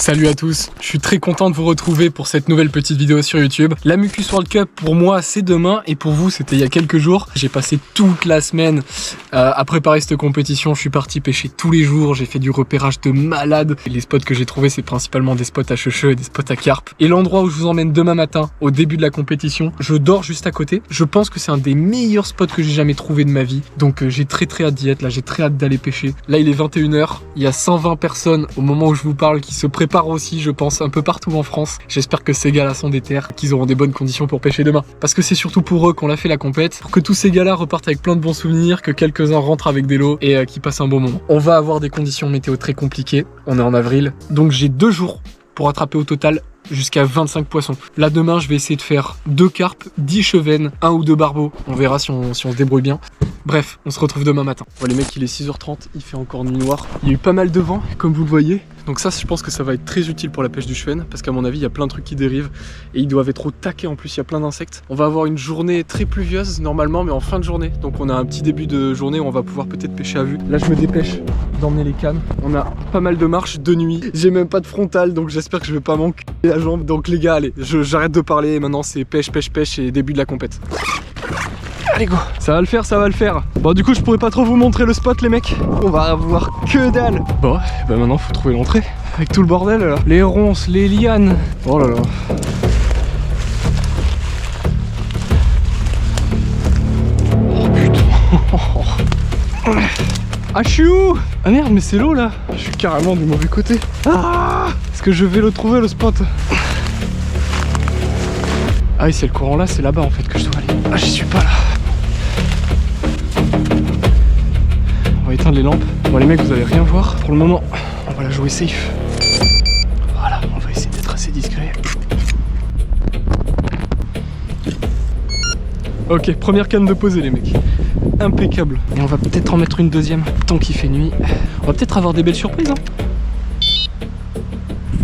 Salut à tous, je suis très content de vous retrouver pour cette nouvelle petite vidéo sur YouTube. La Mucus World Cup pour moi c'est demain et pour vous c'était il y a quelques jours. J'ai passé toute la semaine à préparer cette compétition, je suis parti pêcher tous les jours, j'ai fait du repérage de malade. Et les spots que j'ai trouvés c'est principalement des spots à cheveux et des spots à carpe. Et l'endroit où je vous emmène demain matin au début de la compétition, je dors juste à côté. Je pense que c'est un des meilleurs spots que j'ai jamais trouvé de ma vie. Donc j'ai très hâte d'y être là, j'ai très hâte d'aller pêcher. Là il est 21 h, il y a 120 personnes au moment où je vous parle qui se préparent aussi, je pense, un peu partout en France. J'espère que ces gars-là sont déter, qu'ils auront des bonnes conditions pour pêcher demain. Parce que c'est surtout pour eux qu'on a fait la compète, pour que tous ces gars-là repartent avec plein de bons souvenirs, que quelques-uns rentrent avec des lots et qu'ils passent un bon moment. On va avoir des conditions météo très compliquées, on est en avril, donc j'ai 2 jours pour attraper au total jusqu'à 25 poissons. Là demain je vais essayer de faire 2 carpes, 10 chevennes, 1 ou 2 barbeaux. On verra si on se débrouille bien. Bref, on se retrouve demain matin. Bon les mecs, il est 6 h 30, il fait encore nuit noire. Il y a eu pas mal de vent, comme vous le voyez. Donc ça, je pense que ça va être très utile pour la pêche du cheven, parce qu'à mon avis, il y a plein de trucs qui dérivent et ils doivent être au taquet en plus, il y a plein d'insectes. On va avoir une journée très pluvieuse normalement, mais en fin de journée. Donc on a un petit début de journée où on va pouvoir peut-être pêcher à vue. Là, je me dépêche d'emmener les cannes. On a pas mal de marches de nuit. J'ai même pas de frontal, donc j'espère que je vais pas manquer la jambe. Donc les gars, allez, j'arrête de parler. Maintenant, c'est pêche, pêche, pêche et début de la compète. Allez go, ça va le faire, ça va le faire. Bon du coup je pourrais pas trop vous montrer le spot les mecs, on va avoir que dalle. Bon, bah maintenant faut trouver l'entrée, avec tout le bordel là. Les ronces, les lianes, oh là là. Oh putain. Ah je suis où? Ah merde mais c'est l'eau là. Je suis carrément du mauvais côté. Ah, est-ce que je vais le trouver le spot? Ah oui c'est le courant là, c'est là-bas en fait que je dois aller. Ah j'y suis pas là. On va éteindre les lampes. Bon les mecs vous allez rien voir. Pour le moment on va la jouer safe. Voilà, on va essayer d'être assez discret. Ok, première canne de posée les mecs. Impeccable. Et on va peut-être en mettre une deuxième tant qu'il fait nuit. On va peut-être avoir des belles surprises hein.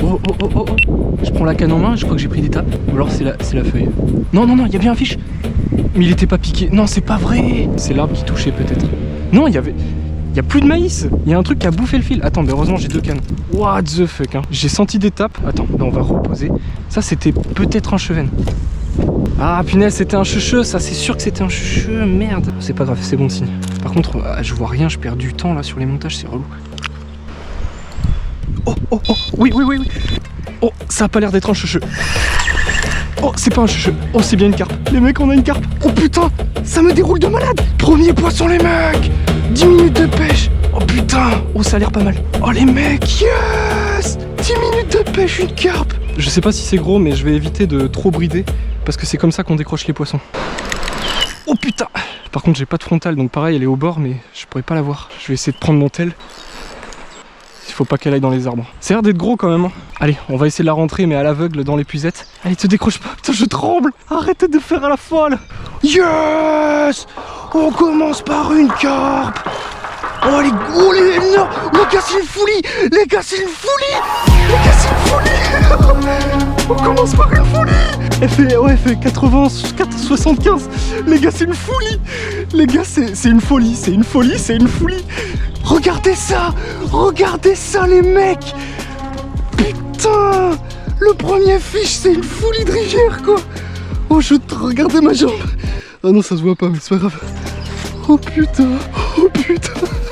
Oh oh oh oh oh. Je prends la canne en main, je crois que j'ai pris des tapes. Ou alors c'est la feuille. Non non non, il y a bien un fiche. Mais il était pas piqué. Non c'est pas vrai. C'est l'arbre qui touchait peut-être. Non il y a plus de maïs. Il y a un truc qui a bouffé le fil. Attends mais heureusement j'ai 2 cannes. What the fuck hein. J'ai senti des tapes. Attends, là on va reposer. Ça c'était peut-être un cheven. Ah punaise c'était un checheux. Ça c'est sûr que c'était un checheux. Merde. C'est pas grave, c'est bon signe. Par contre je vois rien, je perds du temps là sur les montages, c'est relou. Oh oh oh, oui oui oui oui. Oh ça a pas l'air d'être un checheux. Oh c'est pas un checheux. Oh c'est bien une carpe. Les mecs on a une carpe. Oh putain, ça me déroule de malade. Premier poisson les mecs. 10 minutes de pêche. Oh putain. Oh ça a l'air pas mal. Oh les mecs, yes. 10 minutes de pêche, une carpe. Je sais pas si c'est gros mais je vais éviter de trop brider parce que c'est comme ça qu'on décroche les poissons. Oh putain. Par contre j'ai pas de frontale donc pareil elle est au bord mais je pourrais pas la voir. Je vais essayer de prendre mon tel. Il faut pas qu'elle aille dans les arbres. Ça a l'air d'être gros quand même hein. Allez on va essayer de la rentrer mais à l'aveugle dans l'épuisette. Allez te décroche pas, putain je tremble. Arrêtez de faire à la folle. Yes. On commence par une carpe. Oh les non, les gars c'est une folie. Les gars c'est une folie. Les gars c'est une folie. On commence par une folie. Elle fait 80, 75. Les gars c'est une folie. Les gars c'est une folie. C'est une folie, c'est une folie. Regardez ça les mecs. Putain. Le premier fiche c'est une folie de rivière quoi. Oh regardez ma jambe. Ah non ça se voit pas mais c'est pas grave. Oh putain.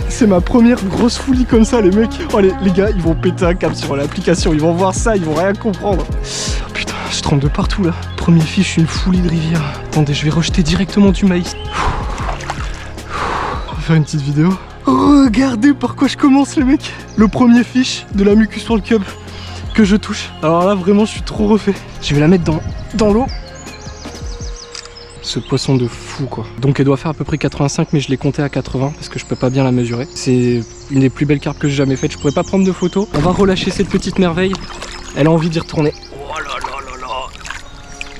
C'est ma première grosse folie comme ça les mecs. Oh les gars ils vont péter un câble sur l'application. Ils vont voir ça, ils vont rien comprendre. Oh, putain je tremble de partout là. Premier fiche une folie de rivière. Attendez je vais rejeter directement du maïs. On va faire une petite vidéo. Regardez par quoi je commence les mecs. Le premier fiche de la Mucus World Cup que je touche. Alors là vraiment je suis trop refait. Je vais la mettre dans l'eau. Ce poisson de fou quoi. Donc elle doit faire à peu près 85 mais je l'ai compté à 80 parce que je peux pas bien la mesurer. C'est une des plus belles carpes que j'ai jamais faites. Je pourrais pas prendre de photos. On va relâcher cette petite merveille. Elle a envie d'y retourner. Oh là là là là.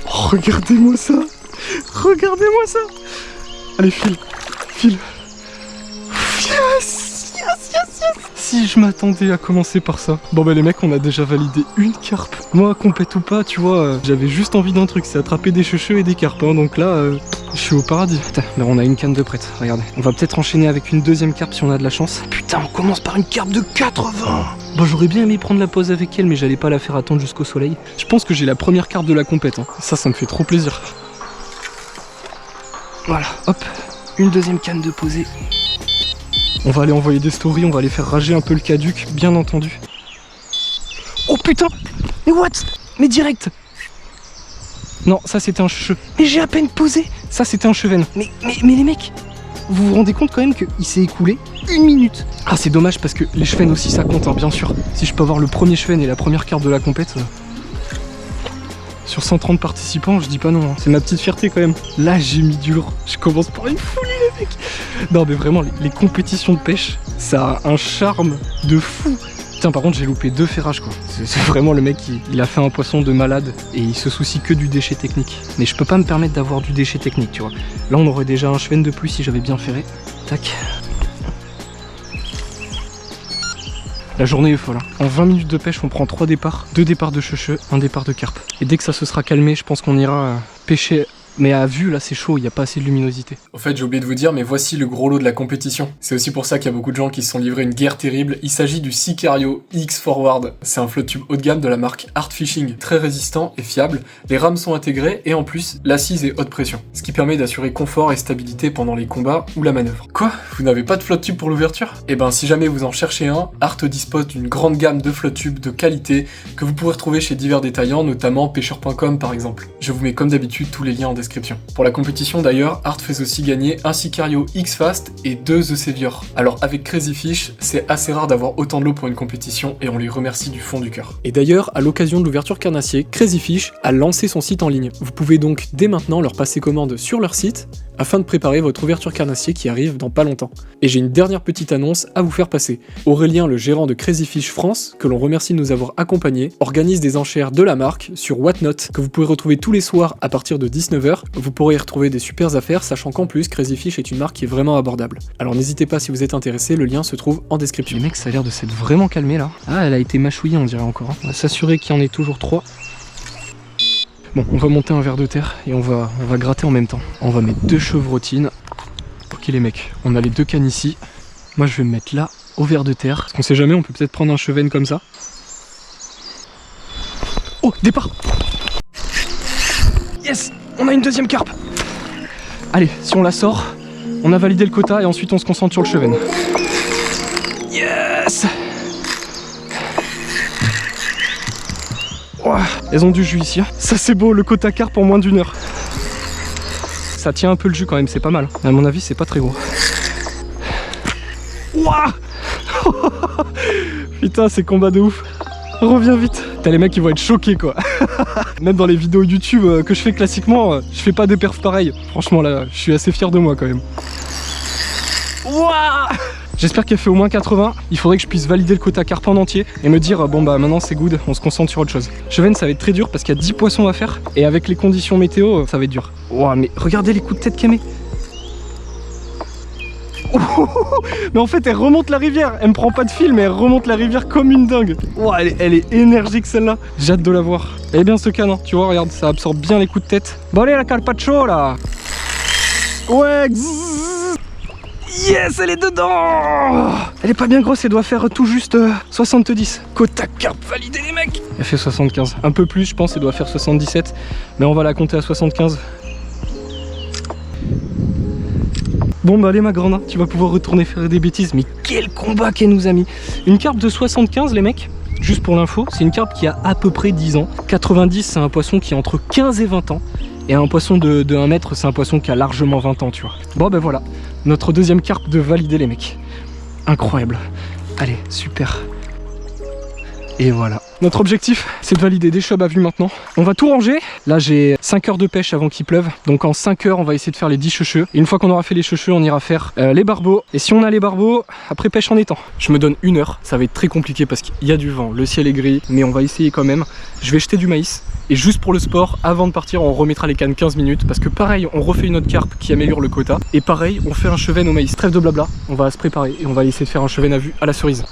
Oh, regardez-moi ça. Regardez-moi ça. Allez file. Yes. si je m'attendais à commencer par ça. Bon bah les mecs, on a déjà validé une carpe. Moi, compète ou pas, tu vois, j'avais juste envie d'un truc, c'est attraper des cheveux et des carpes, hein. Donc là, je suis au paradis. Putain, mais on a une canne de prête, regardez. On va peut-être enchaîner avec une deuxième carpe si on a de la chance. Putain, on commence par une carpe de 80. Bon, j'aurais bien aimé prendre la pause avec elle, mais j'allais pas la faire attendre jusqu'au soleil. Je pense que j'ai la première carpe de la compète, hein. Ça me fait trop plaisir. Voilà, hop, une deuxième canne de posée. On va aller envoyer des stories, on va aller faire rager un peu le caduc, bien entendu. Oh putain! Mais what? Mais direct! Non, ça c'était un cheveu. Mais j'ai à peine posé! Ça c'était un cheven. Mais les mecs, vous vous rendez compte quand même qu'il s'est écoulé 1 minute. Ah, c'est dommage parce que les chevens aussi ça compte, hein, bien sûr. Si je peux avoir le premier cheven et la première carte de la compète... Sur 130 participants, je dis pas non, hein. C'est ma petite fierté quand même. Là j'ai mis du lourd, je commence par une folie les mecs. Non mais vraiment, les compétitions de pêche, ça a un charme de fou. Putain, par contre j'ai loupé 2 ferrages quoi. C'est vraiment le mec, il a fait un poisson de malade et il se soucie que du déchet technique. Mais je peux pas me permettre d'avoir du déchet technique, tu vois. Là on aurait déjà un cheven de plus si j'avais bien ferré. Tac. La journée est folle, hein. En 20 minutes de pêche, on prend 3 départs, 2 départs de cheveux, 1 départ de carpe. Et dès que ça se sera calmé, je pense qu'on ira pêcher. Mais à vue, là, c'est chaud, il n'y a pas assez de luminosité. Au fait, j'ai oublié de vous dire, mais voici le gros lot de la compétition. C'est aussi pour ça qu'il y a beaucoup de gens qui se sont livrés une guerre terrible. Il s'agit du Sicario X Forward. C'est un flotte tube haut de gamme de la marque Art Fishing, très résistant et fiable. Les rames sont intégrées et en plus, l'assise est haute pression, ce qui permet d'assurer confort et stabilité pendant les combats ou la manœuvre. Quoi? Vous n'avez pas de flotte tube pour l'ouverture? Eh ben, si jamais vous en cherchez un, Art dispose d'une grande gamme de flotte tubes de qualité que vous pourrez retrouver chez divers détaillants, notamment pêcheur.com par exemple. Je vous mets comme d'habitude tous les liens en description. Pour la compétition d'ailleurs, Art fait aussi gagner un Sicario X Fast et 2 The Savior. Alors avec Crazy Fish, c'est assez rare d'avoir autant de l'eau pour une compétition et on les remercie du fond du cœur. Et d'ailleurs, à l'occasion de l'ouverture carnassier, Crazy Fish a lancé son site en ligne. Vous pouvez donc dès maintenant leur passer commande sur leur site afin de préparer votre ouverture carnassier qui arrive dans pas longtemps. Et j'ai une dernière petite annonce à vous faire passer. Aurélien, le gérant de Crazy Fish France, que l'on remercie de nous avoir accompagnés, organise des enchères de la marque sur Whatnot, que vous pouvez retrouver tous les soirs à partir de 19 h. Vous pourrez y retrouver des super affaires, sachant qu'en plus, Crazy Fish est une marque qui est vraiment abordable. Alors n'hésitez pas si vous êtes intéressé, le lien se trouve en description. Les mecs, ça a l'air de s'être vraiment calmé là. Ah, elle a été mâchouillée on dirait encore, hein. On va s'assurer qu'il y en ait toujours 3. Bon, on va monter un ver de terre et on va gratter en même temps. On va mettre 2 chevrotines. Ok les mecs, on a les 2 cannes ici. Moi je vais me mettre là, au ver de terre. Parce qu'on sait jamais, on peut peut-être prendre un cheven comme ça. Oh, départ! Yes! On a une deuxième carpe! Allez, si on la sort, on a validé le quota et ensuite on se concentre sur le cheven. Yes! Oh, elles ont du jus ici. Ça c'est beau, le quota carpe en moins d'1 heure. Ça tient un peu le jus quand même, c'est pas mal. À mon avis, c'est pas très gros. Ouah. Putain, c'est combat de ouf. Reviens vite. T'as les mecs qui vont être choqués quoi. Même dans les vidéos YouTube que je fais classiquement, je fais pas des perfs pareils. Franchement là, je suis assez fier de moi quand même. Ouah. J'espère qu'elle fait au moins 80. Il faudrait que je puisse valider le quota carpe en entier et me dire bon bah maintenant c'est good, on se concentre sur autre chose. Cheven ça va être très dur parce qu'il y a 10 poissons à faire et avec les conditions météo ça va être dur. Ouah, mais regardez les coups de tête qu'elle met. Mais en fait elle remonte la rivière, elle me prend pas de fil mais elle remonte la rivière comme une dingue. Ouah, elle est énergique celle-là. J'ai hâte de la voir. Elle est bien ce canon, tu vois, regarde, ça absorbe bien les coups de tête. Bon allez la carpaccio là. Ouais. Yes, elle est dedans. Elle est pas bien grosse, elle doit faire tout juste 70. Quota carpe validé les mecs. Elle fait 75, un peu plus je pense, elle doit faire 77. Mais on va la compter à 75. Bon bah allez ma grande, tu vas pouvoir retourner faire des bêtises. Mais quel combat qu'elle nous a mis. Une carpe de 75 les mecs. Juste pour l'info, c'est une carpe qui a à peu près 10 ans. 90 c'est un poisson qui a entre 15 et 20 ans. Et un poisson de 1 mètre, c'est un poisson qui a largement 20 ans, tu vois. Bon ben voilà, notre deuxième carpe de valider les mecs. Incroyable. Allez, super. Et voilà. Notre objectif, c'est de valider des chubs à vue maintenant. On va tout ranger. Là, j'ai 5 heures de pêche avant qu'il pleuve. Donc en 5 heures, on va essayer de faire les 10 cheveux. Et une fois qu'on aura fait les cheveux, on ira faire les barbeaux. Et si on a les barbeaux, après pêche en étang. Je me donne 1 heure. Ça va être très compliqué parce qu'il y a du vent, le ciel est gris. Mais on va essayer quand même. Je vais jeter du maïs. Et juste pour le sport, avant de partir, on remettra les cannes 15 minutes. Parce que pareil, on refait une autre carpe qui améliore le quota. Et pareil, on fait un cheven au maïs. Trêve de blabla. On va se préparer et on va essayer de faire un cheven à vue à la cerise.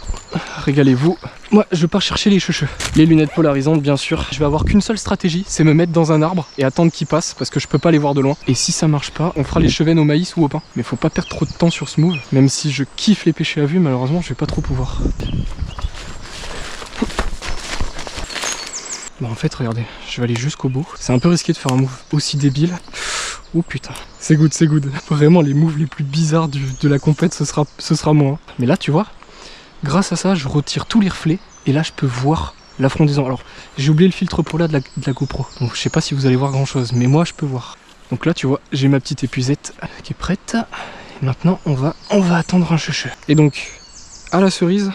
régalez-vous. Moi, je pars chercher les cheveux. Les lunettes polarisantes, bien sûr. Je vais avoir qu'une seule stratégie, c'est me mettre dans un arbre et attendre qu'il passe parce que je peux pas les voir de loin. Et si ça marche pas, on fera les chevennes au maïs ou au pain. Mais faut pas perdre trop de temps sur ce move. Même si je kiffe les pêcher à vue, malheureusement, je vais pas trop pouvoir. Bon, en fait, regardez, je vais aller jusqu'au bout. C'est un peu risqué de faire un move aussi débile. Oh putain, c'est good, c'est good. Vraiment, les moves les plus bizarres de la compète, ce sera moi. Mais là, tu vois, grâce à ça, je retire tous les reflets. Et là, je peux voir la frondaison. Alors, j'ai oublié le filtre pour là de la GoPro. Donc, je sais pas si vous allez voir grand chose, mais moi, je peux voir. Donc là, tu vois, j'ai ma petite épuisette qui est prête. Et maintenant, on va attendre un cheveu. Et donc, à la cerise,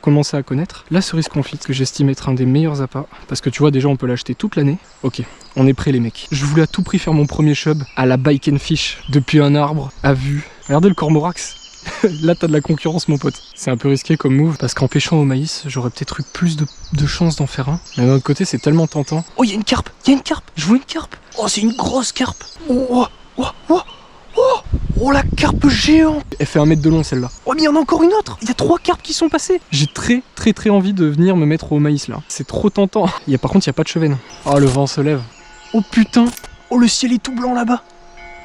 commencer à connaître la cerise confite que j'estime être un des meilleurs appâts parce que tu vois déjà on peut l'acheter toute l'année. Ok, on est prêts les mecs. Je voulais à tout prix faire mon premier chub à la bike and fish depuis un arbre à vue. Regardez le cormorax. Là t'as de la concurrence mon pote. C'est un peu risqué comme move parce qu'en pêchant au maïs j'aurais peut-être eu plus de chances d'en faire un. Mais d'un autre côté c'est tellement tentant. Oh il y a une carpe, je vois une carpe. Oh c'est une grosse carpe. Oh la carpe géante. Elle fait 1 mètre de long celle-là. Oh mais il y en a encore une autre. Il y a 3 carpes qui sont passées. J'ai très envie de venir me mettre au maïs là. C'est trop tentant. Par contre il n'y a pas de chevenne. Oh le vent se lève. Oh putain. Oh le ciel est tout blanc là-bas.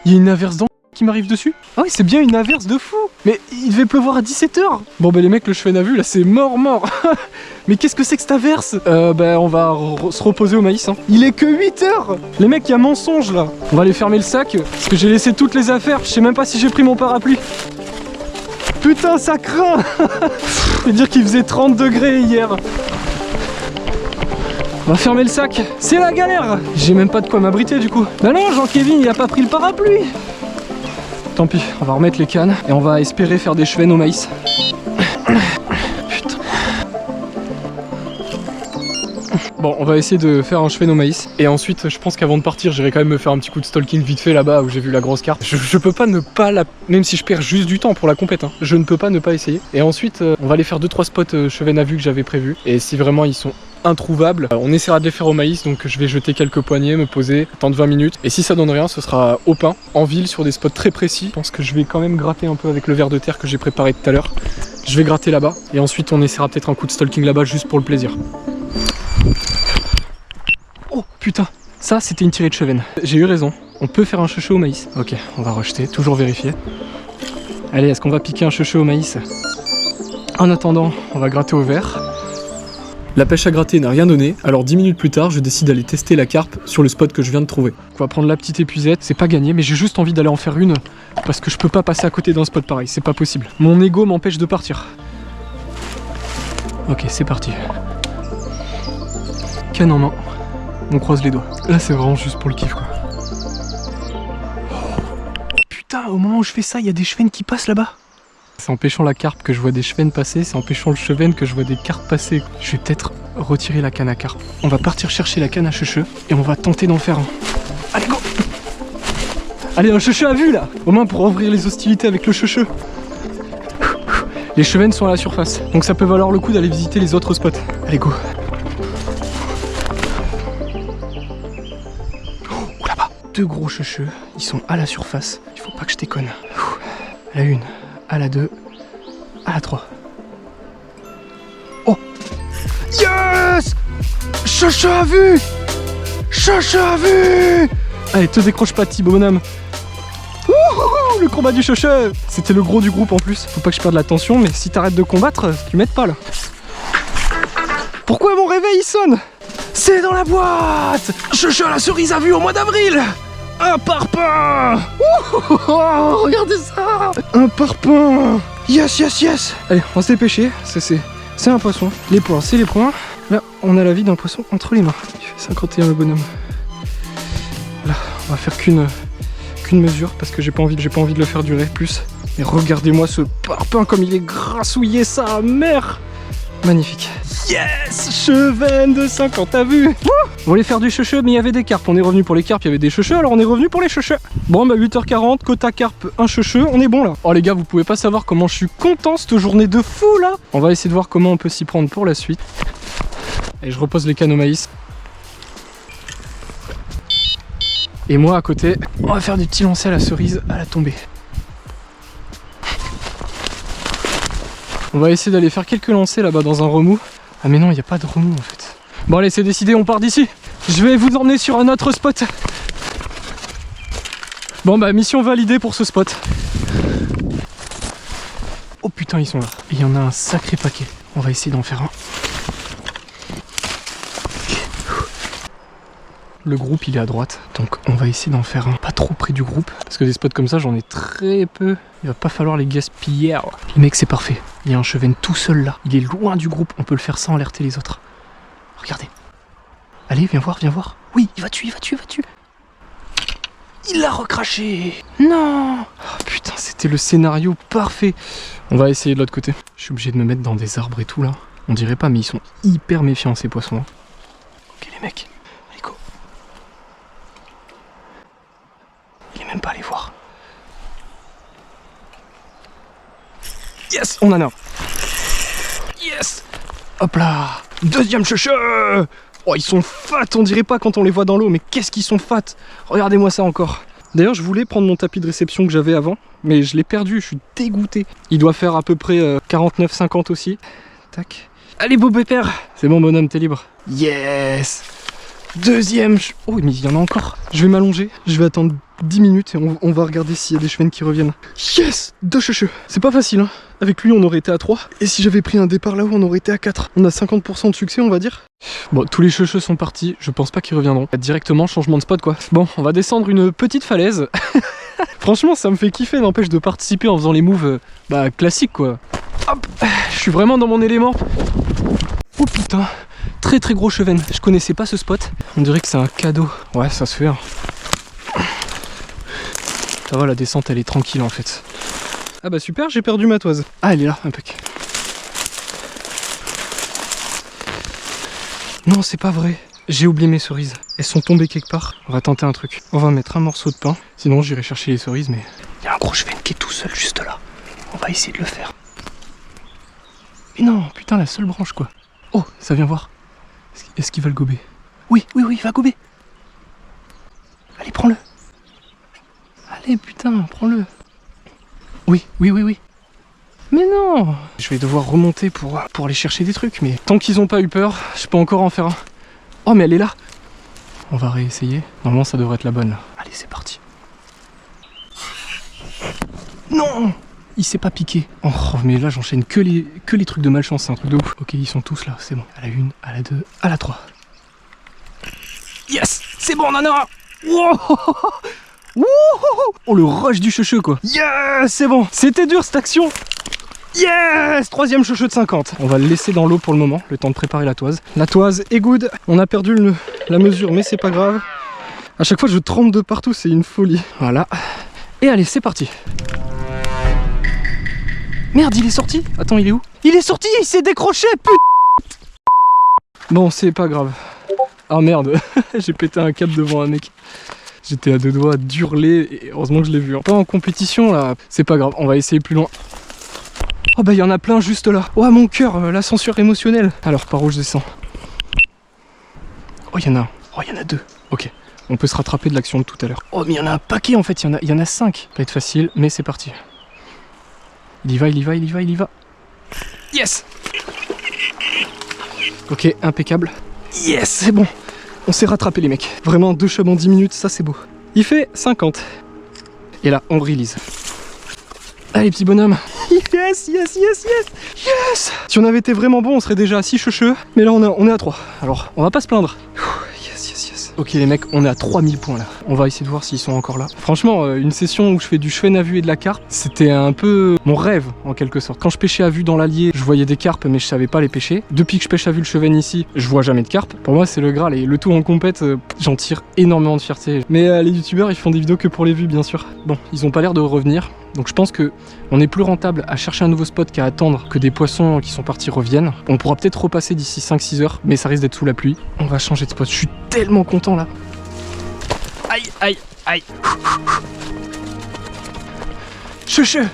Il y a une averse d'encre qui m'arrive dessus. Ah oui c'est bien une averse de fou. Mais il devait pleuvoir à 17h. Bon bah les mecs le chevenne à vue là c'est mort. Mais qu'est-ce que c'est que cette averse? On va se reposer au maïs hein. Il est que 8h. Les mecs il y a mensonge là. On va aller fermer le sac parce que j'ai laissé toutes les affaires. Je sais même pas si j'ai pris mon parapluie. Putain ça craint. Je veux dire qu'il faisait 30 degrés hier. On va fermer le sac. C'est la galère. J'ai même pas de quoi m'abriter du coup. Bah non Jean-Kévin il a pas pris le parapluie. Tant pis, on va remettre les cannes et on va espérer faire des chevennes au maïs. Putain. Bon, on va essayer de faire un cheven au maïs. Et ensuite, je pense qu'avant de partir, j'irai quand même me faire un petit coup de stalking vite fait là-bas où j'ai vu la grosse carpe. Je peux pas ne pas la... Même si je perds juste du temps pour la compète, hein, je ne peux pas ne pas essayer. Et ensuite, on va aller faire 2-3 spots cheven à vue que j'avais prévus. Et si vraiment ils sont introuvables, on essaiera de les faire au maïs, donc je vais jeter quelques poignées, me poser, attendre 20 minutes, et si ça donne rien, ce sera au pain, en ville, sur des spots très précis. Je pense que je vais quand même gratter un peu avec le ver de terre que j'ai préparé tout à l'heure. Je vais gratter là-bas, et ensuite on essaiera peut-être un coup de stalking là-bas, juste pour le plaisir. Oh putain, ça c'était une tirée de chevenne. J'ai eu raison, on peut faire un chouchou au maïs. Ok, on va rejeter, toujours vérifier. Allez, est-ce qu'on va piquer un chouchou au maïs? En attendant, on va gratter au ver. La pêche à gratter n'a rien donné, alors 10 minutes plus tard, je décide d'aller tester la carpe sur le spot que je viens de trouver. On va prendre la petite épuisette, c'est pas gagné, mais j'ai juste envie d'aller en faire une, parce que je peux pas passer à côté d'un spot pareil, c'est pas possible. Mon ego m'empêche de partir. Ok, c'est parti. Canne en main, on croise les doigts. Là c'est vraiment juste pour le kiff quoi. Putain, au moment où je fais ça, il y a des chevennes qui passent là-bas. C'est en pêchant la carpe que je vois des chevennes passer, c'est en pêchant le cheven que je vois des carpes passer. Je vais peut-être retirer la canne à carpe. On va partir chercher la canne à cheveux et on va tenter d'en faire un. Allez go! Allez un cheveu à vue là! Au moins pour ouvrir les hostilités avec le cheveu. Les chevennes sont à la surface, donc ça peut valoir le coup d'aller visiter les autres spots. Allez go! Oh là-bas! 2 gros cheveux, ils sont à la surface. Il faut pas que je déconne. À la 1. À la 2, à la 3. Oh! Yes! Chouchou à vue! Chouchou à vue! Allez, te décroche pas, petit bonhomme. Ouh, le combat du chouchou! C'était le gros du groupe en plus. Faut pas que je perde l'attention, mais si t'arrêtes de combattre, tu m'aides pas là. Pourquoi mon réveil il sonne? C'est dans la boîte! Chouchou à la cerise à vue au mois d'avril! Un parpaing! Oh, regardez ça! Un parpaing! Yes! Allez, on va se dépêcher. C'est un poisson. Les points, c'est les points. Là, on a la vie d'un poisson entre les mains. Il fait 51 le bonhomme. Là, on va faire qu'une mesure parce que j'ai pas envie de le faire durer plus. Et regardez-moi ce parpaing comme il est grassouillé, sa mère! Magnifique. Yes! Cheven de 50, t'as vu? On voulait faire du cheveu, mais il y avait des carpes. On est revenu pour les carpes, il y avait des cheveux, alors on est revenu pour les cheveux. Bon, bah 8h40, quota carpe, un cheveu, on est bon là. Oh les gars, vous pouvez pas savoir comment je suis content cette journée de fou là. On va essayer de voir comment on peut s'y prendre pour la suite. Et je repose les cannes au maïs. Et moi à côté, on va faire des petits lancers à la cerise à la tombée. On va essayer d'aller faire quelques lancers là-bas dans un remous. Ah mais non, il n'y a pas de remous en fait. Bon allez, c'est décidé, on part d'ici. Je vais vous emmener sur un autre spot. Bon bah mission validée pour ce spot. Oh putain, ils sont là. Et il y en a un sacré paquet. On va essayer d'en faire un. Le groupe il est à droite, donc on va essayer d'en faire un pas trop près du groupe, parce que des spots comme ça j'en ai très peu, il va pas falloir les gaspiller. Les mecs c'est parfait, il y a un chevenne tout seul là, il est loin du groupe, on peut le faire sans alerter les autres. Regardez, allez viens voir, oui il va tuer, il l'a recraché. Non, oh, putain c'était le scénario parfait. On va essayer de l'autre côté, je suis obligé de me mettre dans des arbres et tout là, on dirait pas mais ils sont hyper méfiants ces poissons là. Ok les mecs. Il est même pas allé voir. Yes, on en a un. Yes. Hop là. Deuxième cheveu. Oh, ils sont fat, on dirait pas quand on les voit dans l'eau, mais qu'est-ce qu'ils sont fat. Regardez-moi ça encore. D'ailleurs, je voulais prendre mon tapis de réception que j'avais avant, mais je l'ai perdu, je suis dégoûté. Il doit faire à peu près 49-50 aussi. Tac. Allez, beau pépère. C'est bon, bonhomme, t'es libre. Yes. Deuxième. Oh, mais il y en a encore. Je vais m'allonger, je vais attendre 10 minutes et on va regarder s'il y a des chevennes qui reviennent. Yes, 2 cheveux. C'est pas facile, hein. Avec lui, on aurait été à 3. Et si j'avais pris un départ là-haut, on aurait été à 4. On a 50% de succès, on va dire. Bon, tous les cheveux sont partis. Je pense pas qu'ils reviendront. Directement, changement de spot, quoi. Bon, on va descendre une petite falaise. Franchement, ça me fait kiffer, n'empêche, de participer en faisant les moves classiques, quoi. Hop, je suis vraiment dans mon élément. Oh putain. Très très gros chevenne. Je connaissais pas ce spot. On dirait que c'est un cadeau. Ouais, ça se fait, hein. Ça va, la descente elle est tranquille en fait. Ah bah super, j'ai perdu ma toise. Ah, elle est là, impec. Non, c'est pas vrai. J'ai oublié mes cerises. Elles sont tombées quelque part. On va tenter un truc. On va mettre un morceau de pain. Sinon, j'irai chercher les cerises, mais... Il y a un gros chevenne qui est tout seul juste là. On va essayer de le faire. Mais non, putain, la seule branche quoi. Oh, ça vient voir. Est-ce qu'il va le gober? Oui, il va gober. Allez, prends-le. Allez, putain, prends-le. Oui. Mais non. Je vais devoir remonter pour aller chercher des trucs, mais tant qu'ils ont pas eu peur, je peux encore en faire un. Oh, mais elle est là. On va réessayer. Normalement, ça devrait être la bonne, là. Allez, c'est parti. Non, il s'est pas piqué. Oh, mais là, j'enchaîne que les trucs de malchance, c'est un truc de ouf. Ok, ils sont tous là, c'est bon. À la 1, à la 2, à la 3. Yes, c'est bon, on en a un. Wow. Oh, le rush du cheveu quoi. Yes, c'est bon. C'était dur cette action. Yes, troisième cheveu de 50. On va le laisser dans l'eau pour le moment, le temps de préparer la toise. La toise est good. On a perdu la mesure, mais c'est pas grave. À chaque fois, je trempe de partout, c'est une folie. Voilà. Et allez, c'est parti. Merde, il est sorti. Attends, il est où? Il est sorti, il s'est décroché, putain. Bon, c'est pas grave. Ah merde, j'ai pété un câble devant un mec. J'étais à deux doigts d'hurler et heureusement que je l'ai vu. Pas en compétition là, c'est pas grave, on va essayer plus loin. Oh bah il y en a plein juste là. Oh mon cœur, l'ascenseur émotionnel. Alors par où je descends? Oh il y en a un, oh il y en a 2. Ok, on peut se rattraper de l'action de tout à l'heure. Oh mais il y en a un paquet en fait, il y en a 5. Ça va être facile, mais c'est parti. Il y va. Yes. Ok, impeccable. Yes, c'est bon. On s'est rattrapé les mecs. Vraiment 2 cheveux en 10 minutes, ça c'est beau. Il fait 50. Et là, on release. Allez petit bonhomme. Yes. Si on avait été vraiment bon, on serait déjà à 6 cheveux. Mais là, on est à 3. Alors, on va pas se plaindre. Yes. Ok les mecs, on est à 3000 points là. On va essayer de voir s'ils sont encore là. Franchement, une session où je fais du chevenne à vue et de la carpe, c'était un peu mon rêve en quelque sorte. Quand je pêchais à vue dans l'Allier, je voyais des carpes mais je savais pas les pêcher. Depuis que je pêche à vue le chevenne ici, je vois jamais de carpe. Pour moi c'est le Graal et le tout en compète, j'en tire énormément de fierté. Mais les youtubeurs ils font des vidéos que pour les vues bien sûr. Bon, ils ont pas l'air de revenir. Donc je pense que on est plus rentable à chercher un nouveau spot qu'à attendre que des poissons qui sont partis reviennent. On pourra peut-être repasser d'ici 5-6 heures, mais ça risque d'être sous la pluie. On va changer de spot, je suis tellement content là. Aïe. Cheveu.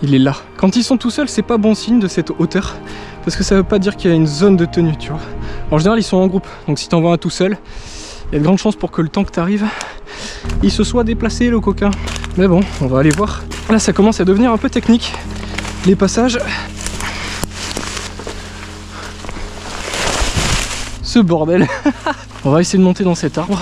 Il est là. Quand ils sont tout seuls, c'est pas bon signe de cette hauteur. Parce que ça veut pas dire qu'il y a une zone de tenue, tu vois. En général, ils sont en groupe. Donc si t'en vois un tout seul, il y a de grandes chances pour que le temps que t'arrives, il se soit déplacé le coquin. Mais bon, on va aller voir. Là, ça commence à devenir un peu technique. les passages. Ce bordel. On va essayer de monter dans cet arbre.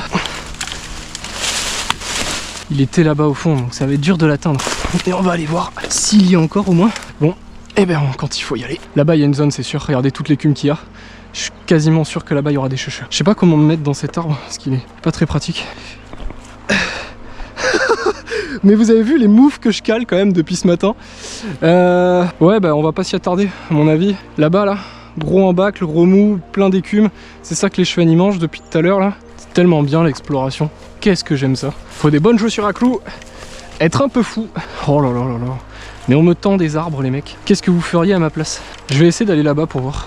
Il était là-bas au fond, donc ça va être dur de l'atteindre. Et on va aller voir s'il y a encore au moins. Bon, et ben quand il faut y aller. Là-bas il y a une zone, c'est sûr. Regardez toute l'écume qu'il y a. Je suis quasiment sûr que là-bas il y aura des cheveux. Je sais pas comment me mettre dans cet arbre, parce qu'il est pas très pratique. Mais vous avez vu les moves que je cale quand même depuis ce matin. Ouais, bah on va pas s'y attarder, à mon avis. Là-bas, là, gros en bac, le gros mou, plein d'écume. C'est ça que les cheveux y mangent depuis tout à l'heure là. C'est tellement bien l'exploration. Qu'est-ce que j'aime ça. Faut des bonnes chaussures à clous. Être un peu fou. Oh là là là là. Mais on me tend des arbres les mecs. Qu'est-ce que vous feriez à ma place? Je vais essayer d'aller là-bas pour voir.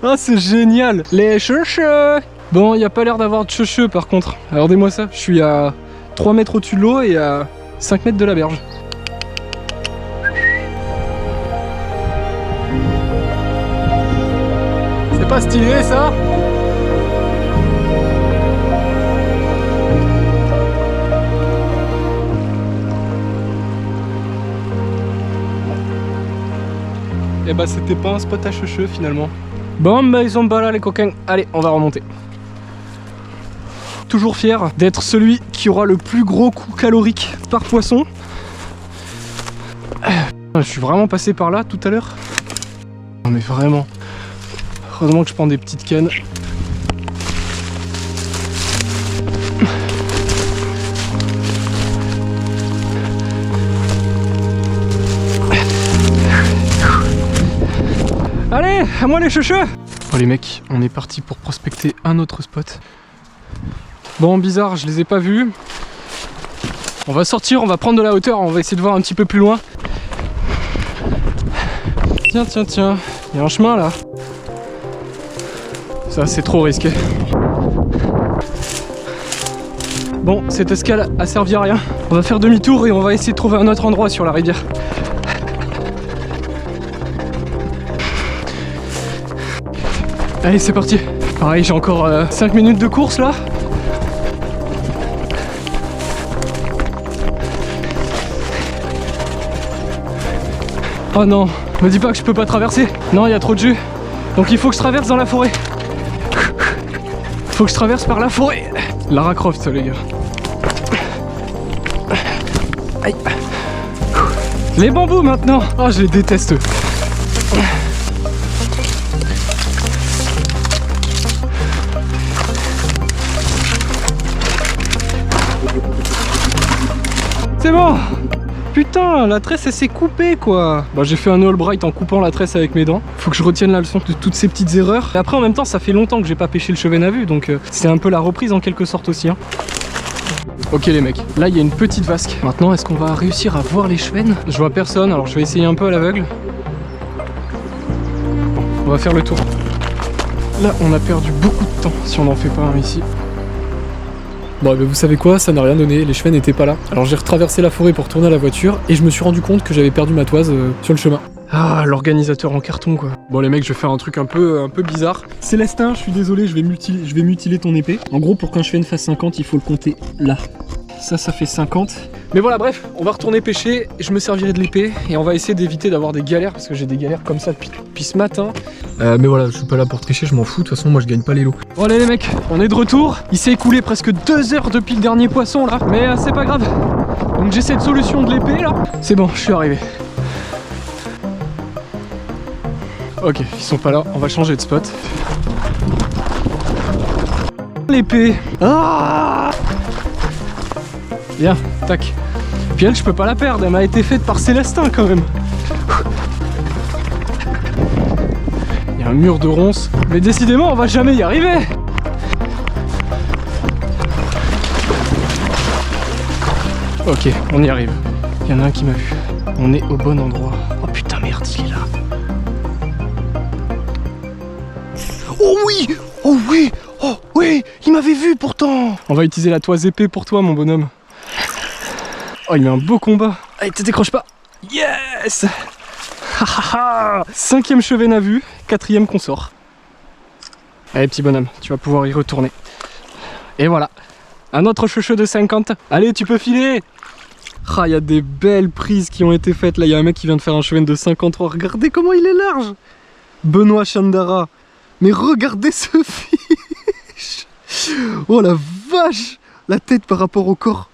Ah c'est génial. Les cheveux. Bon, il n'y a pas l'air d'avoir de cheveux par contre. Regardez-moi ça. Je suis à 3 mètres au-dessus de l'eau et à 5 mètres de la berge. C'est pas stylé ça? Et bah c'était pas un spot à cheveux finalement. Bon bah ils sont pas là les coquins. Allez, on va remonter. Toujours fier d'être celui qui aura le plus gros coût calorique par poisson. Je suis vraiment passé par là tout à l'heure. Non mais vraiment. Heureusement que je prends des petites cannes. Allez, à moi les cheveux. Bon les mecs, on est parti pour prospecter un autre spot. Bon, bizarre, je les ai pas vus. On va sortir, on va prendre de la hauteur, on va essayer de voir un petit peu plus loin. Tiens, tiens, tiens, il y a un chemin là. Ça, c'est trop risqué. Bon, cette escale a servi à rien. On va faire demi-tour et on va essayer de trouver un autre endroit sur la rivière. Allez, c'est parti. Pareil, j'ai encore 5 minutes de course là. Oh non, me dis pas que je peux pas traverser. Non, il y a trop de jus. Donc il faut que je traverse dans la forêt. Faut que je traverse par la forêt. Lara Croft, les gars. Aïe. Les bambous maintenant. Oh, je les déteste. C'est bon. Putain, la tresse elle s'est coupée quoi. Bah j'ai fait un Albright en coupant la tresse avec mes dents. Faut que je retienne la leçon de toutes ces petites erreurs. Et après en même temps ça fait longtemps que j'ai pas pêché le cheven à vue, donc c'est un peu la reprise en quelque sorte aussi hein. Ok les mecs, là il y a une petite vasque. Maintenant est-ce qu'on va réussir à voir les chevens? Je vois personne, alors je vais essayer un peu à l'aveugle. Bon, on va faire le tour. Là on a perdu beaucoup de temps si on n'en fait pas un ici. Bon bah vous savez quoi, ça n'a rien donné, les chevens n'étaient pas là. Alors j'ai retraversé la forêt pour tourner à la voiture et je me suis rendu compte que j'avais perdu ma toise sur le chemin. Ah, l'organisateur en carton quoi. Bon les mecs, je vais faire un truc un peu bizarre. Célestin, je suis désolé, je vais mutiler ton épée. En gros, pour qu'un cheven fasse 50, il faut le compter là. Ça fait 50. Mais voilà, bref, on va retourner pêcher, je me servirai de l'épée et on va essayer d'éviter d'avoir des galères parce que j'ai des galères comme ça depuis ce matin. Mais voilà, je suis pas là pour tricher, je m'en fous, de toute façon moi je gagne pas les lots. Bon allez les mecs, on est de retour. Il s'est écoulé presque 2 heures depuis le dernier poisson là, mais c'est pas grave. Donc j'ai cette solution de l'épée là. C'est bon, je suis arrivé. Ok, ils sont pas là, on va changer de spot. L'épée. Ah! Bien, tac. Puis elle, je peux pas la perdre, elle m'a été faite par Célestin quand même. Il y a un mur de ronces, mais décidément on va jamais y arriver. Ok, on y arrive. Il y en a un qui m'a vu. On est au bon endroit. Oh putain merde, il est là. Oh oui! Oh oui! Oh oui! Il m'avait vu pourtant! On va utiliser la toise épée pour toi mon bonhomme. Oh, il met un beau combat. Allez, te décroche pas. Yes. 5e cheven à vue, 4e qu'on sort. Allez, petit bonhomme, tu vas pouvoir y retourner. Et voilà, un autre cheveu de 50. Allez, tu peux filer. Ah, il y a des belles prises qui ont été faites. Là, il y a un mec qui vient de faire un cheven de 53. Regardez comment il est large. Benoît Chandara. Mais regardez ce fiche. Oh la vache. La tête par rapport au corps.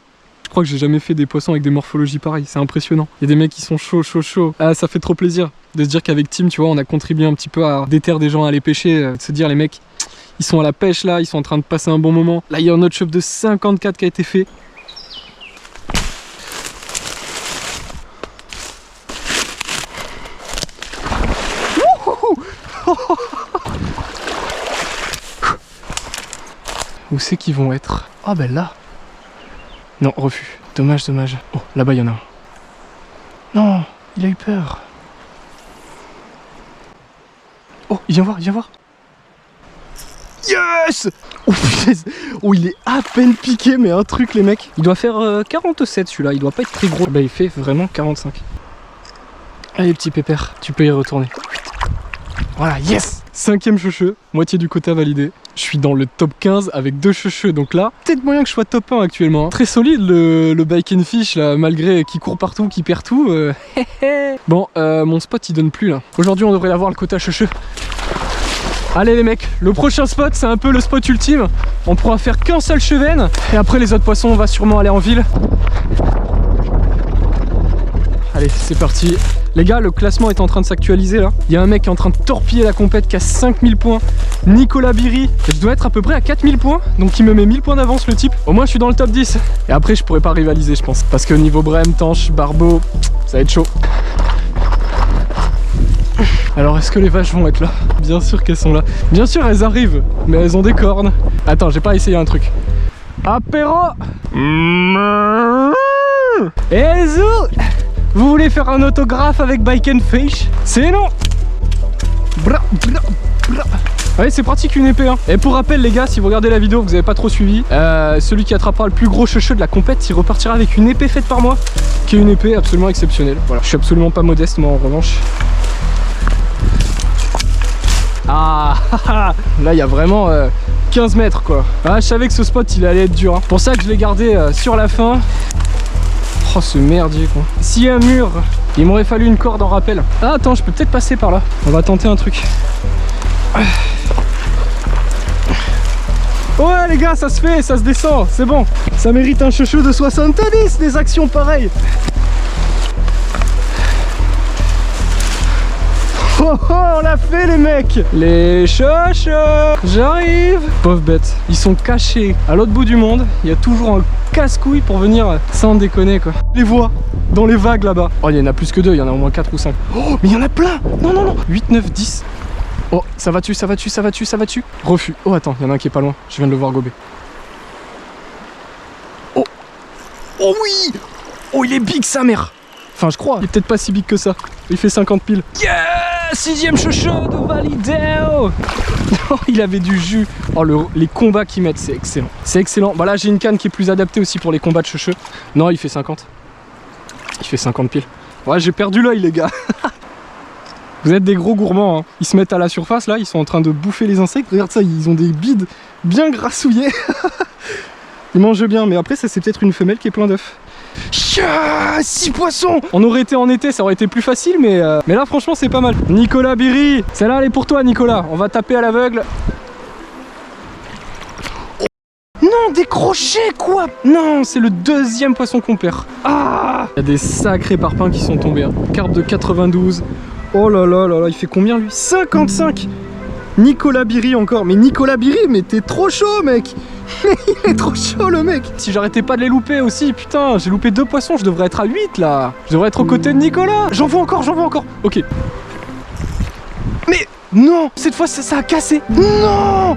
Je crois que j'ai jamais fait des poissons avec des morphologies pareilles. C'est impressionnant. Il y a des mecs qui sont chauds. Ah, ça fait trop plaisir de se dire qu'avec Team, tu vois, on a contribué un petit peu à déterrer des gens à aller pêcher. De se dire, les mecs, ils sont à la pêche là. Ils sont en train de passer un bon moment. Là, il y a un autre chef de 54 qui a été fait. Où c'est qu'ils vont être? Ah ben là. Non, refus. Dommage. Oh, là-bas il y en a un. Non, il a eu peur. Oh, il vient voir. Yes! Oh punaise! Oh, il est à peine piqué, mais un truc les mecs. Il doit faire 47 celui-là, il doit pas être très gros. Bah il fait vraiment 45. Allez petit pépère, tu peux y retourner. Voilà, yes! 5ème cheveu, moitié du quota validé. Je suis dans le top 15 avec 2 cheveux, donc là, peut-être moyen que je sois top 1 actuellement. Très solide le bike and fish là, malgré qu'il court partout, qu'il perd tout. Bon, mon spot il donne plus là. Aujourd'hui on devrait l'avoir le quota cheveu. Allez les mecs, le prochain spot c'est un peu le spot ultime. On pourra faire qu'un seul cheven. Et après les autres poissons on va sûrement aller en ville. Allez c'est parti. Les gars, le classement est en train de s'actualiser là. Il y a un mec qui est en train de torpiller la compète qui a 5000 points. Nicolas Biry. Je dois être à peu près à 4000 points. Donc il me met 1000 points d'avance le type. Au moins je suis dans le top 10. Et après je pourrais pas rivaliser je pense. Parce que niveau Brême, Tanche, Barbeau, ça va être chaud. Alors est-ce que les vaches vont être là? Bien sûr qu'elles sont là. Bien sûr elles arrivent. Mais elles ont des cornes. Attends, j'ai pas essayé un truc. Apéro. Et zou. Vous voulez faire un autographe avec Bike and Fish? C'est non. Allez c'est pratique une épée hein. Et pour rappel les gars, si vous regardez la vidéo, vous n'avez pas trop suivi, celui qui attrapera le plus gros cheveu de la compète, il repartira avec une épée faite par moi, qui est une épée absolument exceptionnelle. Voilà, je suis absolument pas modeste moi en revanche. Ah là il y a vraiment 15 mètres quoi. Ah je savais que ce spot il allait être dur hein. Pour ça que je l'ai gardé sur la fin. Oh ce merdier quoi. S'il y a un mur, il m'aurait fallu une corde en rappel. Ah attends, je peux peut-être passer par là. On va tenter un truc. Ouais les gars, ça se fait, ça se descend, c'est bon. Ça mérite un cheveu de 70, des actions pareilles. Oh oh, on l'a fait les mecs. Les chochos. J'arrive. Pauvre bête, ils sont cachés à l'autre bout du monde. Il y a toujours un casse-couille pour venir, sans déconner quoi. Les vois dans les vagues là-bas. Oh il y en a plus que 2, il y en a au moins 4 ou 5. Oh mais il y en a plein. Non 8, 9, 10. Oh ça va dessus. Refus. Oh attends, il y en a un qui est pas loin. Je viens de le voir gober. Oh oui. Oh il est big sa mère. Enfin je crois, il est peut-être pas si big que ça. Il fait 50 piles. Yeah, 6ème chouchou de validé. Oh, il avait du jus. Oh les combats qu'ils mettent, c'est excellent. C'est excellent. Bah là j'ai une canne qui est plus adaptée aussi pour les combats de chouchou. Non il fait 50. Il fait 50 piles. Ouais j'ai perdu l'œil les gars. Vous êtes des gros gourmands hein. Ils se mettent à la surface là, ils sont en train de bouffer les insectes. Regarde ça, ils ont des bides bien grassouillés. Ils mangent bien, mais après ça c'est peut-être une femelle qui est plein d'œufs. 6 poissons. On aurait été en été, ça aurait été plus facile, mais là franchement c'est pas mal. Nicolas Biry, celle-là elle est pour toi Nicolas. On va taper à l'aveugle. Oh. Non, décroché quoi. Non, c'est le 2e poisson qu'on perd. Ah, il y a des sacrés parpaings qui sont tombés hein. Carpe de 92. Oh là là là là, il fait combien lui? 55. Nicolas Biry encore. Mais Nicolas Biry, mais t'es trop chaud mec. Il est trop chaud le mec. Si j'arrêtais pas de les louper aussi, putain, j'ai loupé 2 poissons, je devrais être à 8 là. Je devrais être aux côtés de Nicolas. J'en veux encore. Ok. Mais non, cette fois ça a cassé. Non.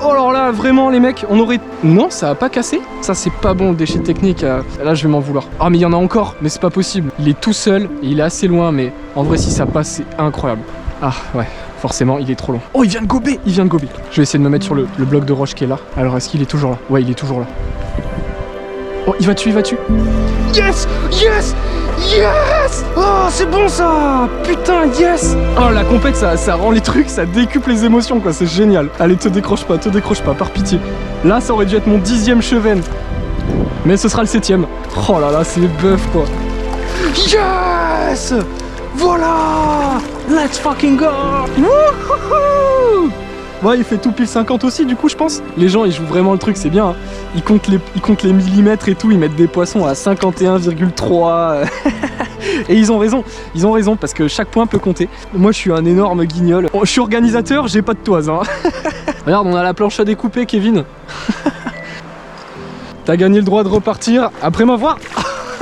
Oh alors là, vraiment les mecs, on aurait... Non, ça a pas cassé. Ça c'est pas bon le déchet technique. Là je vais m'en vouloir. Ah mais il y en a encore, mais c'est pas possible. Il est tout seul, et il est assez loin, mais en vrai si ça passe c'est incroyable. Ah ouais. Forcément, il est trop long. Oh, il vient de gober. Je vais essayer de me mettre sur le bloc de roche qui est là. Alors, est-ce qu'il est toujours là? Ouais, il est toujours là. Oh, il va dessus. Yes. Oh, c'est bon ça. Putain, yes. Oh, la compète, ça rend les trucs, ça décuple les émotions, quoi. C'est génial. Allez, te décroche pas, par pitié. Là, ça aurait dû être mon 10e cheven. Mais ce sera le 7ème. Oh là là, c'est bœuf quoi. Yes! Voilà! Let's fucking go! Wouhouhou! Ouais, il fait tout pile 50 aussi, du coup, je pense. Les gens, ils jouent vraiment le truc, c'est bien. Hein. Ils comptent les millimètres et tout, ils mettent des poissons à 51,3. Et ils ont raison, parce que chaque point peut compter. Moi, je suis un énorme guignol. Je suis organisateur, j'ai pas de toise. Hein. Regarde, on a la planche à découper, Kevin. T'as gagné le droit de repartir après m'avoir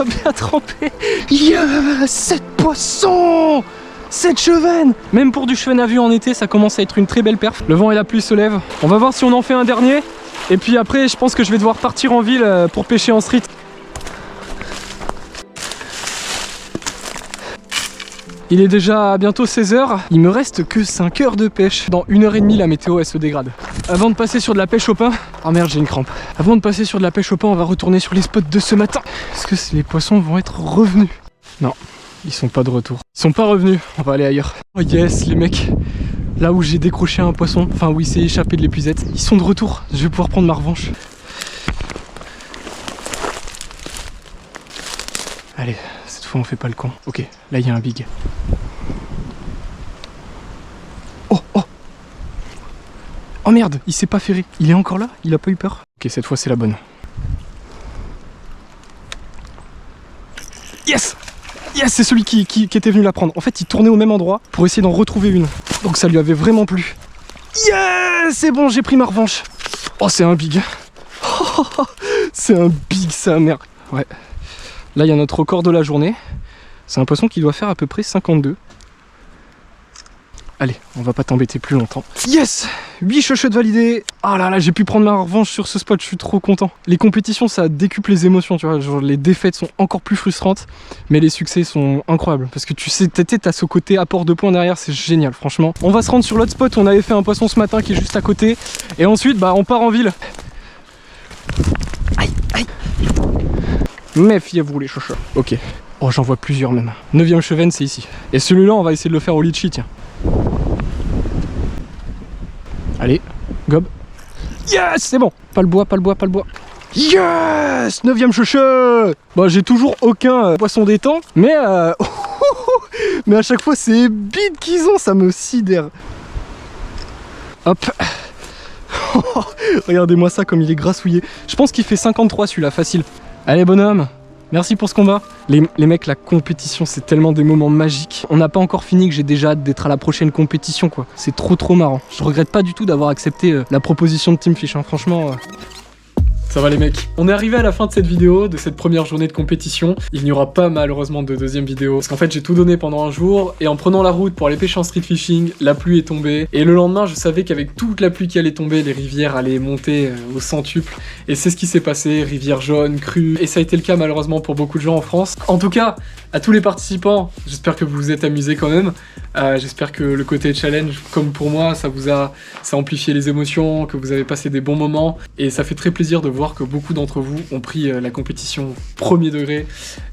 bien trempé. Yeah, 7 poissons! 7 chevennes! Même pour du cheven à vue en été, ça commence à être une très belle perf. Le vent et la pluie se lèvent. On va voir si on en fait un dernier. Et puis après, je pense que je vais devoir partir en ville pour pêcher en street. Il est déjà bientôt 16h. Il me reste que 5 heures de pêche. Dans 1h30, la météo, elle se dégrade. Avant de passer sur de la pêche au pain... Oh merde, j'ai une crampe. Avant de passer sur de la pêche au pain, on va retourner sur les spots de ce matin. Est-ce que les poissons vont être revenus? Non. Ils sont pas de retour. Ils sont pas revenus, on va aller ailleurs. Oh yes, les mecs. Là où j'ai décroché un poisson, enfin où il s'est échappé de l'épuisette, ils sont de retour. Je vais pouvoir prendre ma revanche. Allez, cette fois on fait pas le con. Ok, là il y a un big. Oh, oh. Oh merde, il s'est pas ferré. Il est encore là? Il a pas eu peur? Ok, cette fois c'est la bonne. Yes! Yes, c'est celui qui était venu la prendre. En fait, il tournait au même endroit pour essayer d'en retrouver une. Donc ça lui avait vraiment plu. Yes, c'est bon, j'ai pris ma revanche. Oh, c'est un big. Oh, c'est un big, sa mère. Ouais. Là, il y a notre record de la journée. C'est un poisson qui doit faire à peu près 52. Allez, on va pas t'embêter plus longtemps. Yes! 8 chuchotes validées. Ah là là, j'ai pu prendre ma revanche sur ce spot, je suis trop content. Les compétitions, ça décuple les émotions, tu vois. Genre, les défaites sont encore plus frustrantes, mais les succès sont incroyables. Parce que tu sais, t'as ce côté apport de points derrière, c'est génial, franchement. On va se rendre sur l'autre spot où on avait fait un poisson ce matin qui est juste à côté. Et ensuite, bah, on part en ville. Aïe, aïe. Méfiez-vous, les chuchots. Ok. Oh, j'en vois plusieurs même. 9ème chevenne, c'est ici. Et celui-là, on va essayer de le faire au litchi, tiens. Allez, gob. Yes, c'est bon. Pas le bois, pas le bois, pas le bois. Yes, 9ème chouchou. Bon, j'ai toujours aucun poisson d'étang, mais mais à chaque fois c'est bide qu'ils ont, ça me sidère. Hop. Regardez-moi ça comme il est grassouillé. Je pense qu'il fait 53 celui-là, facile. Allez bonhomme. Merci pour ce combat. Les mecs, la compétition, c'est tellement des moments magiques. On n'a pas encore fini que j'ai déjà hâte d'être à la prochaine compétition, quoi. C'est trop marrant. Je regrette pas du tout d'avoir accepté la proposition de Team Fish, hein. Franchement... Ça va les mecs, on est arrivé à la fin de cette vidéo, de cette première journée de compétition. Il n'y aura pas malheureusement de deuxième vidéo, parce qu'en fait j'ai tout donné pendant un jour, et en prenant la route pour aller pêcher en street fishing, la pluie est tombée, et le lendemain je savais qu'avec toute la pluie qui allait tomber, les rivières allaient monter au centuple, et c'est ce qui s'est passé, rivière jaune, crue, et ça a été le cas malheureusement pour beaucoup de gens en France. En tout cas, à tous les participants, j'espère que vous vous êtes amusés quand même, j'espère que le côté challenge, comme pour moi, ça a amplifié les émotions, que vous avez passé des bons moments, et ça fait très plaisir de voir que beaucoup d'entre vous ont pris la compétition premier degré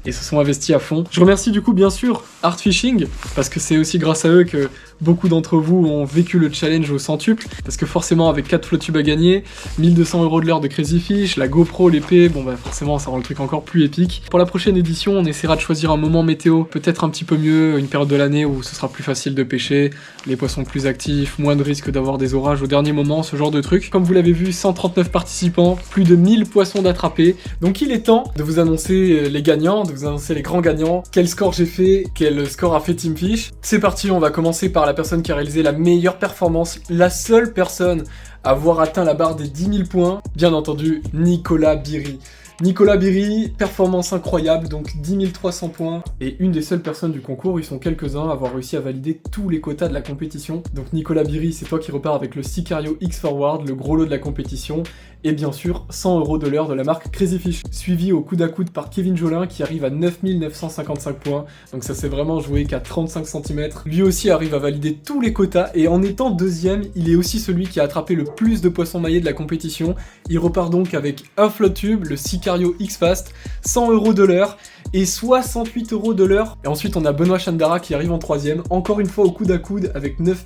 et se sont investis à fond. Je remercie du coup bien sûr Art Fishing, parce que c'est aussi grâce à eux que beaucoup d'entre vous ont vécu le challenge au centuple, parce que forcément avec 4 flottes tubes à gagner, 1200 € de l'heure de Crazy Fish, la GoPro, l'épée, bon bah forcément ça rend le truc encore plus épique. Pour la prochaine édition, on essaiera de choisir un moment météo peut-être un petit peu mieux, une période de l'année où ce sera plus facile de pêcher, les poissons plus actifs, moins de risques d'avoir des orages au dernier moment, ce genre de truc. Comme vous l'avez vu, 139 participants, plus de 1000 poissons d'attraper, donc il est temps de vous annoncer les gagnants, de vous annoncer les grands gagnants, quel score j'ai fait, quel score a fait Team Fish. C'est parti, on va commencer par la personne qui a réalisé la meilleure performance, la seule personne à avoir atteint la barre des 10 000 points, bien entendu Nicolas Biry. Nicolas Biry, performance incroyable, donc 10 300 points, et une des seules personnes du concours, ils sont quelques-uns à avoir réussi à valider tous les quotas de la compétition. Donc Nicolas Biry, c'est toi qui repars avec le Sicario X Forward, le gros lot de la compétition, et bien sûr 100 € de l'heure de la marque Crazy Fish, suivi au coude à coude par Kevin Jolin qui arrive à 9 955 points, donc ça s'est vraiment joué qu'à 35 cm. Lui aussi arrive à valider tous les quotas, et en étant deuxième, il est aussi celui qui a attrapé le plus de poissons maillés de la compétition. Il repart donc avec un flotte tube, le Sicario X Fast, 100 € de l'heure, et 68 € de l'heure. Et ensuite on a Benoît Chandara qui arrive en troisième, encore une fois au coude à coude avec 9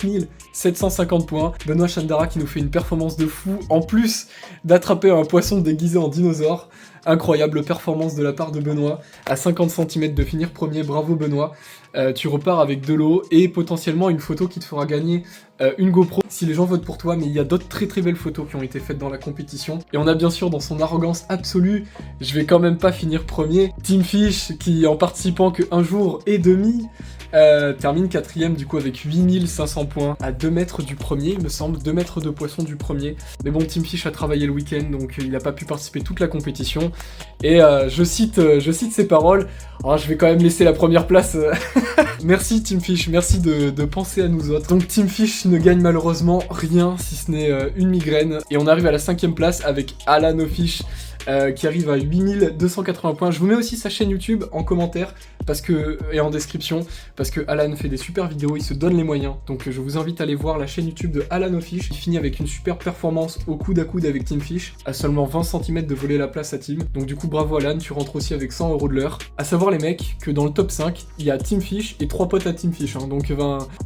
750 points. Benoît Chandara qui nous fait une performance de fou, en plus d'attraper un poisson déguisé en dinosaure. Incroyable performance de la part de Benoît, à 50 cm de finir premier, bravo Benoît. Tu repars avec de l'eau et potentiellement une photo qui te fera gagner une GoPro si les gens votent pour toi, mais il y a d'autres très belles photos qui ont été faites dans la compétition. Et on a bien sûr dans son arrogance absolue, je vais quand même pas finir premier, Team Fish qui en participant que 1 jour et demi, termine 4ème du coup avec 8500 points à 2 mètres du premier, il me semble, 2 mètres de poisson du premier. Mais bon, Team Fish a travaillé le week-end donc il n'a pas pu participer toute la compétition. Et je cite ses paroles, alors, je vais quand même laisser la première place. Merci Team Fish, merci de penser à nous autres. Donc Team Fish ne gagne malheureusement rien si ce n'est une migraine. Et on arrive à la 5ème place avec Alan O'Fish. Qui arrive à 8280 points. Je vous mets aussi sa chaîne YouTube en commentaire et en description parce que Alan fait des super vidéos, il se donne les moyens. Donc je vous invite à aller voir la chaîne YouTube de Alan O'Fish. Il finit avec une super performance au coude à coude avec Team Fish, à seulement 20 cm de voler la place à Team. Donc du coup bravo Alan, tu rentres aussi avec 100 € de l'heure. À savoir les mecs que dans le top 5, il y a Team Fish et 3 potes à Team Fish. Hein. Donc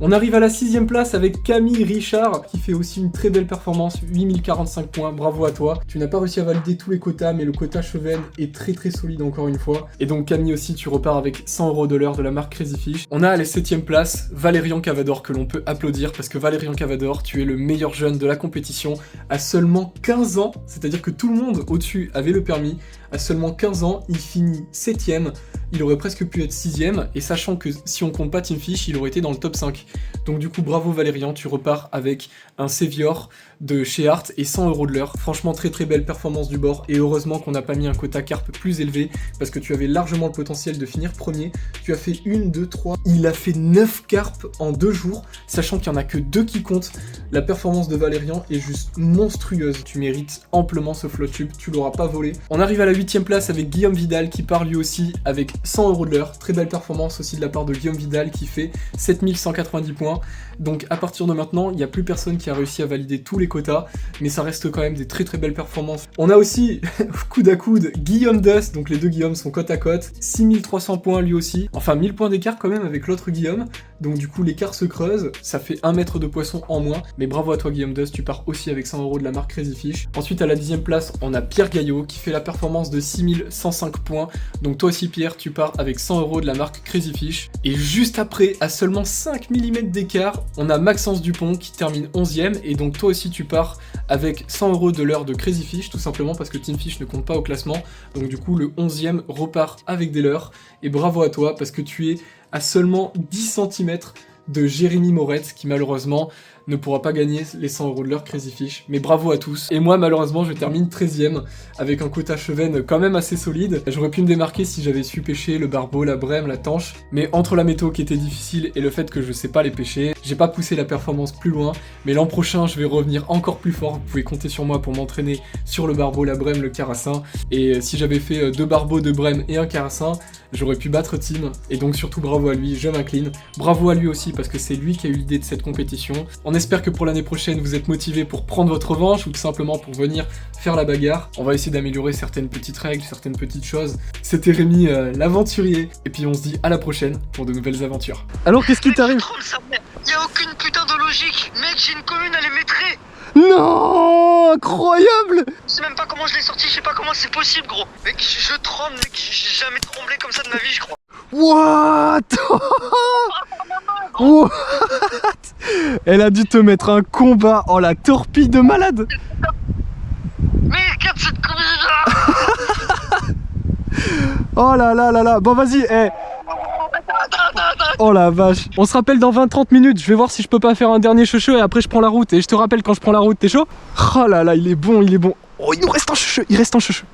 on arrive à la 6ème place avec Camille Richard qui fait aussi une très belle performance, 8045 points, bravo à toi. Tu n'as pas réussi à valider tous les quotas, mais le quota Cheven est très solide encore une fois. Et donc Camille aussi, tu repars avec 100 € de l'heure de la marque Crazy Fish. On a à la 7ème place Valérian Cavador que l'on peut applaudir parce que Valérian Cavador, tu es le meilleur jeune de la compétition à seulement 15 ans, c'est-à-dire que tout le monde au-dessus avait le permis. À seulement 15 ans, il finit 7ème, il aurait presque pu être 6ème, et sachant que si on compte pas Team Fish, il aurait été dans le top 5. Donc du coup, bravo Valérian, tu repars avec un Savior de chez Art et 100 € de l'heure. Franchement, très belle performance du bord, et heureusement qu'on n'a pas mis un quota carpe plus élevé, parce que tu avais largement le potentiel de finir premier. Tu as fait 1, 2, 3, il a fait 9 carpes en 2 jours, sachant qu'il n'y en a que 2 qui comptent. La performance de Valérian est juste monstrueuse, tu mérites amplement ce float tube, tu l'auras pas volé. On arrive à la 8ème place avec Guillaume Vidal qui part lui aussi avec 100 € de l'heure. Très belle performance aussi de la part de Guillaume Vidal qui fait 7190 points. Donc à partir de maintenant, il n'y a plus personne qui a réussi à valider tous les quotas, mais ça reste quand même des très belles performances. On a aussi, coude à coude, Guillaume Dust, donc les deux Guillaume sont côte à côte, 6300 points lui aussi, enfin 1000 points d'écart quand même avec l'autre Guillaume, donc du coup l'écart se creuse, ça fait 1 mètre de poisson en moins, mais bravo à toi Guillaume Dust, tu pars aussi avec 100 € de la marque Crazy Fish. Ensuite à la 10ème place, on a Pierre Gaillot qui fait la performance de 6105 points, donc toi aussi Pierre, tu pars avec 100 € de la marque Crazy Fish. Et juste après, à seulement 5 mm d'écart, on a Maxence Dupont qui termine 11ème, et donc toi aussi tu pars avec 100 € de l'heure de Crazy Fish, tout simplement parce que Team Fish ne compte pas au classement, donc du coup le 11ème repart avec des leurres, et bravo à toi parce que tu es à seulement 10 cm de Jérémy Moretz qui malheureusement ne pourra pas gagner les 100 € de l'heure Crazy Fish. Mais bravo à tous. Et moi malheureusement je termine 13ème avec un quota Cheven quand même assez solide. J'aurais pu me démarquer si j'avais su pêcher le barbeau, la brème, la tanche. Mais entre la météo qui était difficile et le fait que je sais pas les pêcher, j'ai pas poussé la performance plus loin. Mais l'an prochain je vais revenir encore plus fort. Vous pouvez compter sur moi pour m'entraîner sur le barbeau, la brème, le carassin. Et si j'avais fait 2 barbeaux, 2 brèmes et un carassin, j'aurais pu battre Team. Et donc surtout bravo à lui, je m'incline. Bravo à lui aussi parce que c'est lui qui a eu l'idée de cette compétition. On espère que pour l'année prochaine vous êtes motivé pour prendre votre revanche ou tout simplement pour venir faire la bagarre. On va essayer d'améliorer certaines petites règles, certaines petites choses. C'était Rémi l'aventurier, et puis on se dit à la prochaine pour de nouvelles aventures. Alors qu'est-ce qui t'arrive? Il y a aucune putain de logique. Mec, j'ai une commune, elle est maîtrée. Non, incroyable! Je sais même pas comment je l'ai sorti, je sais pas comment c'est possible, gros. Mec, je tremble, mec, j'ai jamais tremblé comme ça de ma vie, je crois. What? What? Elle a dû te mettre un combat. Oh la torpille de malade. Mais regarde cette commune là. Oh là là là là. Bon vas-y, Oh la vache. On se rappelle dans 20-30 minutes. Je vais voir si je peux pas faire un dernier chouchou et après je prends la route. Et je te rappelle quand je prends la route, t'es chaud? Oh là là, il est bon, il est bon. Oh, il nous reste un chouchou, il reste un chouchou.